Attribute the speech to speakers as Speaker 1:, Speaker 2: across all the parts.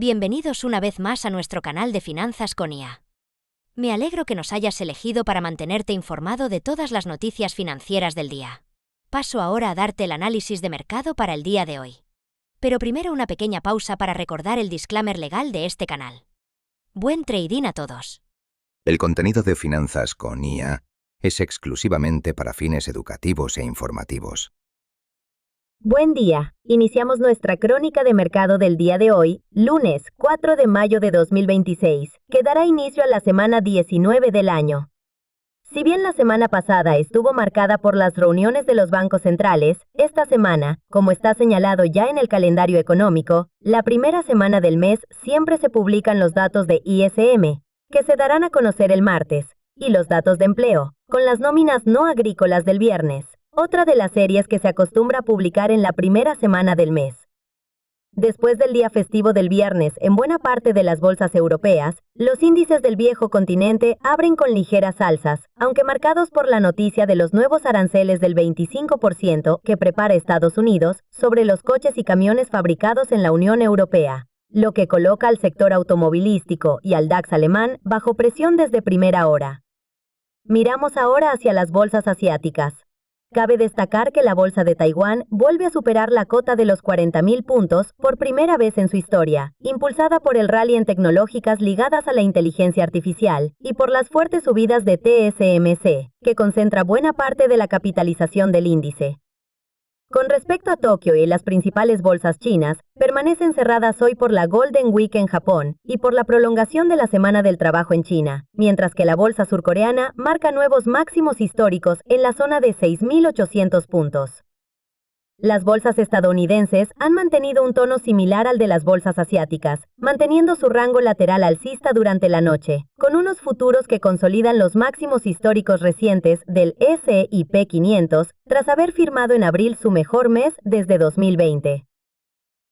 Speaker 1: Bienvenidos una vez más a nuestro canal de Finanzas con IA. Me alegro que nos hayas elegido para mantenerte informado de todas las noticias financieras del día. Paso ahora a darte el análisis de mercado para el día de hoy. Pero primero una pequeña pausa para recordar el disclaimer legal de este canal. Buen trading a todos.
Speaker 2: El contenido de Finanzas con IA es exclusivamente para fines educativos e informativos.
Speaker 3: Buen día. Iniciamos nuestra crónica de mercado del día de hoy, lunes 4 de mayo de 2026, que dará inicio a la semana 19 del año. Si bien la semana pasada estuvo marcada por las reuniones de los bancos centrales, esta semana, como está señalado ya en el calendario económico, la primera semana del mes siempre se publican los datos de ISM, que se darán a conocer el martes, y los datos de empleo, con las nóminas no agrícolas del viernes. Otra de las series que se acostumbra a publicar en la primera semana del mes. Después del día festivo del viernes en buena parte de las bolsas europeas, los índices del viejo continente abren con ligeras alzas, aunque marcados por la noticia de los nuevos aranceles del 25% que prepara Estados Unidos sobre los coches y camiones fabricados en la Unión Europea, lo que coloca al sector automovilístico y al DAX alemán bajo presión desde primera hora. Miramos ahora hacia las bolsas asiáticas. Cabe destacar que la bolsa de Taiwán vuelve a superar la cota de los 40.000 puntos por primera vez en su historia, impulsada por el rally en tecnológicas ligadas a la inteligencia artificial y por las fuertes subidas de TSMC, que concentra buena parte de la capitalización del índice. Con respecto a Tokio y las principales bolsas chinas, permanecen cerradas hoy por la Golden Week en Japón y por la prolongación de la Semana del Trabajo en China, mientras que la bolsa surcoreana marca nuevos máximos históricos en la zona de 6.800 puntos. Las bolsas estadounidenses han mantenido un tono similar al de las bolsas asiáticas, manteniendo su rango lateral alcista durante la noche, con unos futuros que consolidan los máximos históricos recientes del S&P 500, tras haber firmado en abril su mejor mes desde 2020.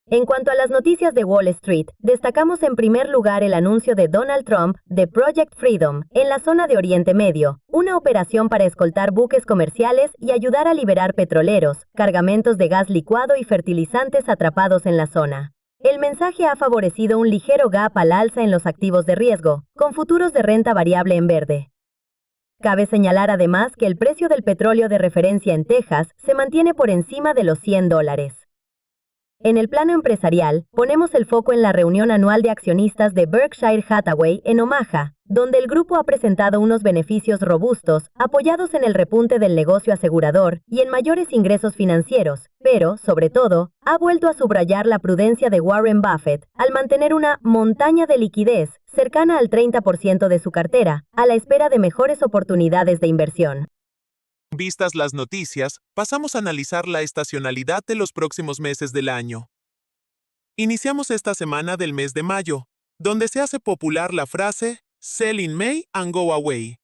Speaker 3: En cuanto a las noticias de Wall Street, destacamos en primer lugar el anuncio de Donald Trump de Project Freedom en la zona de Oriente Medio, una operación para escoltar buques comerciales y ayudar a liberar petroleros, cargamentos de gas licuado y fertilizantes atrapados en la zona. El mensaje ha favorecido un ligero gap al alza en los activos de riesgo, con futuros de renta variable en verde. Cabe señalar además que el precio del petróleo de referencia en Texas se mantiene por encima de los $100. En el plano empresarial, ponemos el foco en la reunión anual de accionistas de Berkshire Hathaway en Omaha, donde el grupo ha presentado unos beneficios robustos, apoyados en el repunte del negocio asegurador y en mayores ingresos financieros, pero, sobre todo, ha vuelto a subrayar la prudencia de Warren Buffett al mantener una montaña de liquidez cercana al 30% de su cartera, a la espera de mejores oportunidades de inversión.
Speaker 4: Vistas las noticias, pasamos a analizar la estacionalidad de los próximos meses del año. Iniciamos esta semana del mes de mayo, donde se hace popular la frase "Sell in May and go away".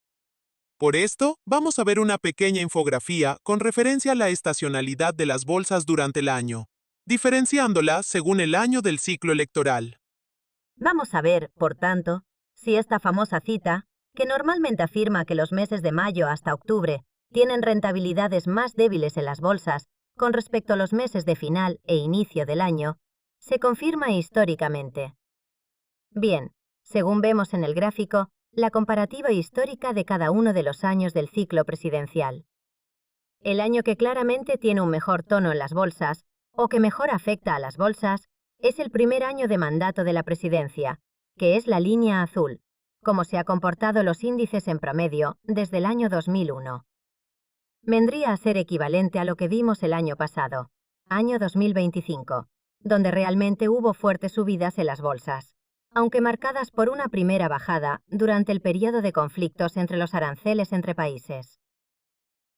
Speaker 4: Por esto, vamos a ver una pequeña infografía con referencia a la estacionalidad de las bolsas durante el año, diferenciándola según el año del ciclo electoral.
Speaker 3: Vamos a ver, por tanto, si esta famosa cita, que normalmente afirma que los meses de mayo hasta octubre tienen rentabilidades más débiles en las bolsas con respecto a los meses de final e inicio del año, se confirma históricamente. Bien, según vemos en el gráfico, la comparativa histórica de cada uno de los años del ciclo presidencial. El año que claramente tiene un mejor tono en las bolsas, o que mejor afecta a las bolsas, es el primer año de mandato de la presidencia, que es la línea azul, como se ha comportado los índices en promedio desde el año 2001. Vendría a ser equivalente a lo que vimos el año pasado, año 2025, donde realmente hubo fuertes subidas en las bolsas, aunque marcadas por una primera bajada durante el periodo de conflictos entre los aranceles entre países.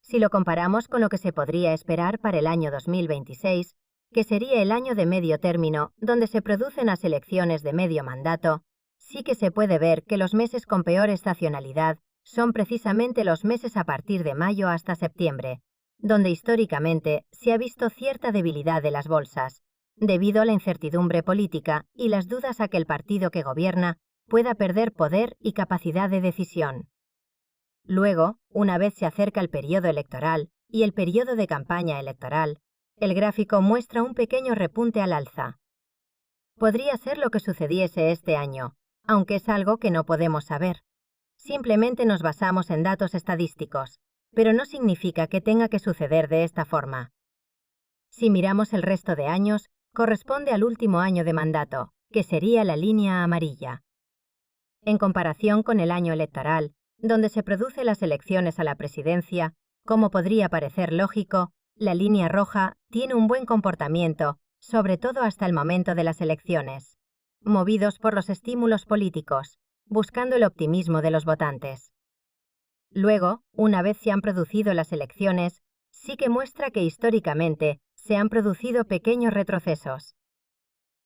Speaker 3: Si lo comparamos con lo que se podría esperar para el año 2026, que sería el año de medio término donde se producen las elecciones de medio mandato, sí que se puede ver que los meses con peor estacionalidad son precisamente los meses a partir de mayo hasta septiembre, donde históricamente se ha visto cierta debilidad de las bolsas, debido a la incertidumbre política y las dudas a que el partido que gobierna pueda perder poder y capacidad de decisión. Luego, una vez se acerca el periodo electoral y el periodo de campaña electoral, el gráfico muestra un pequeño repunte al alza. Podría ser lo que sucediese este año, aunque es algo que no podemos saber. Simplemente nos basamos en datos estadísticos, pero no significa que tenga que suceder de esta forma. Si miramos el resto de años, corresponde al último año de mandato, que sería la línea amarilla. En comparación con el año electoral, donde se producen las elecciones a la presidencia, como podría parecer lógico, la línea roja tiene un buen comportamiento, sobre todo hasta el momento de las elecciones, movidos por los estímulos políticos, buscando el optimismo de los votantes. Luego, una vez se han producido las elecciones, sí que muestra que históricamente se han producido pequeños retrocesos.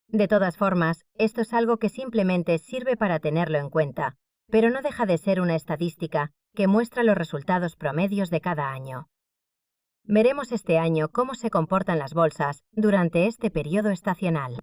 Speaker 3: De todas formas, esto es algo que simplemente sirve para tenerlo en cuenta, pero no deja de ser una estadística que muestra los resultados promedios de cada año. Veremos este año cómo se comportan las bolsas durante este periodo estacional.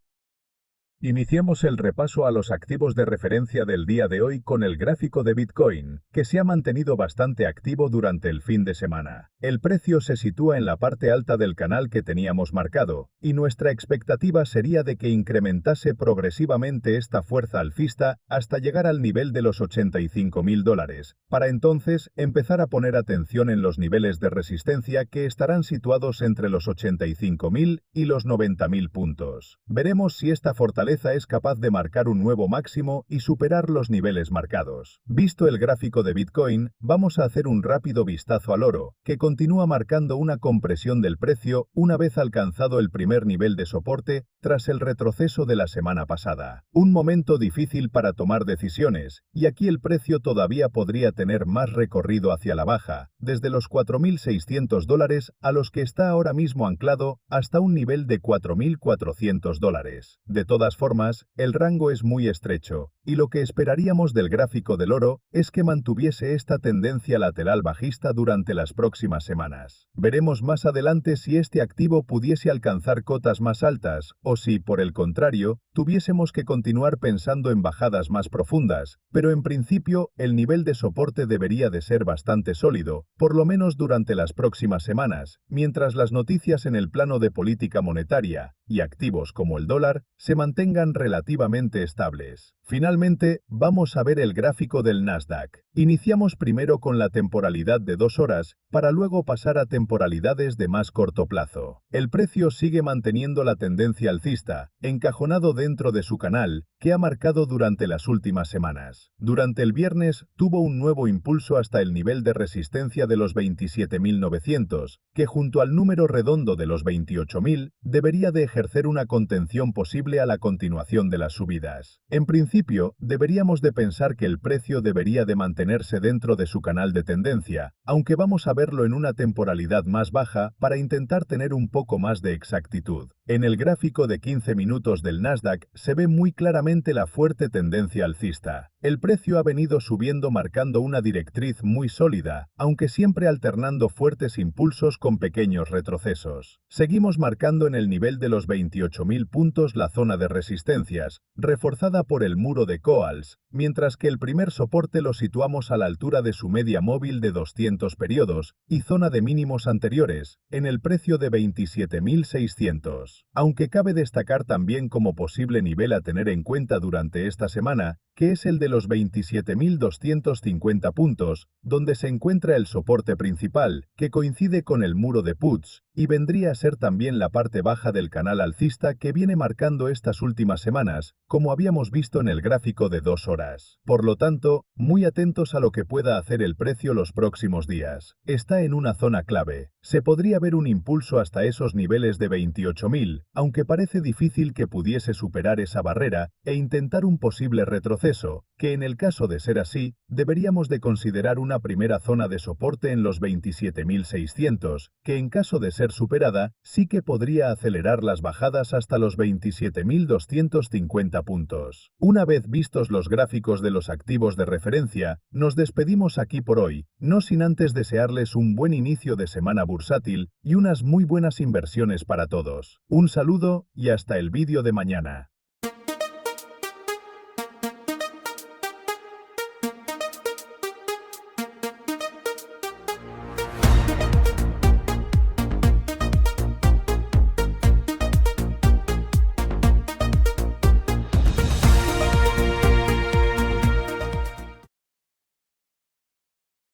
Speaker 5: Iniciamos el repaso a los activos de referencia del día de hoy con el gráfico de Bitcoin, que se ha mantenido bastante activo durante el fin de semana. El precio se sitúa en la parte alta del canal que teníamos marcado, y nuestra expectativa sería de que incrementase progresivamente esta fuerza alcista hasta llegar al nivel de los $85.000, para entonces empezar a poner atención en los niveles de resistencia que estarán situados entre los 85.000 y los 90.000 puntos. Veremos si esta fortaleza es capaz de marcar un nuevo máximo y superar los niveles marcados. Visto el gráfico de Bitcoin, vamos a hacer un rápido vistazo al oro, que continúa marcando una compresión del precio una vez alcanzado el primer nivel de soporte tras el retroceso de la semana pasada. Un momento difícil para tomar decisiones, y aquí el precio todavía podría tener más recorrido hacia la baja, desde los $4.600 a los que está ahora mismo anclado hasta un nivel de $4.400. De todas formas, el rango es muy estrecho, y lo que esperaríamos del gráfico del oro es que mantuviese esta tendencia lateral bajista durante las próximas semanas. Veremos más adelante si este activo pudiese alcanzar cotas más altas, o si, por el contrario, tuviésemos que continuar pensando en bajadas más profundas, pero en principio el nivel de soporte debería de ser bastante sólido, por lo menos durante las próximas semanas, mientras las noticias en el plano de política monetaria y activos como el dólar se mantengan relativamente estables. Finalmente, vamos a ver el gráfico del Nasdaq. Iniciamos primero con la temporalidad de 2 horas, para luego pasar a temporalidades de más corto plazo. El precio sigue manteniendo la tendencia alcista, encajonado dentro de su canal, que ha marcado durante las últimas semanas. Durante el viernes, tuvo un nuevo impulso hasta el nivel de resistencia de los 27.900, que junto al número redondo de los 28.000, debería de ejercer una contención posible a la continuación de las subidas. En principio, deberíamos de pensar que el precio debería de mantenerse dentro de su canal de tendencia, aunque vamos a verlo en una temporalidad más baja para intentar tener un poco más de exactitud. En el gráfico de 15 minutos del Nasdaq se ve muy claramente la fuerte tendencia alcista. El precio ha venido subiendo marcando una directriz muy sólida, aunque siempre alternando fuertes impulsos con pequeños retrocesos. Seguimos marcando en el nivel de los 28.000 puntos la zona de resistencias, reforzada por el muro de Coals, mientras que el primer soporte lo situamos a la altura de su media móvil de 200 periodos y zona de mínimos anteriores, en el precio de 27.600. Aunque cabe destacar también como posible nivel a tener en cuenta durante esta semana, que es el de los 27.250 puntos, donde se encuentra el soporte principal, que coincide con el muro de puts, y vendría a ser también la parte baja del canal alcista que viene marcando estas últimas semanas, como habíamos visto en el gráfico de 2 horas. Por lo tanto, muy atentos a lo que pueda hacer el precio los próximos días. Está en una zona clave. Se podría ver un impulso hasta esos niveles de 28.000, aunque parece difícil que pudiese superar esa barrera e intentar un posible retroceso, que en el caso de ser así, deberíamos de considerar una primera zona de soporte en los 27.600, que en caso de ser superada, sí que podría acelerar las bajadas hasta los 27.250 puntos. Una vez vistos los gráficos de los activos de referencia, nos despedimos aquí por hoy, no sin antes desearles un buen inicio de semana bursátil y unas muy buenas inversiones para todos. Un saludo y hasta el vídeo de mañana.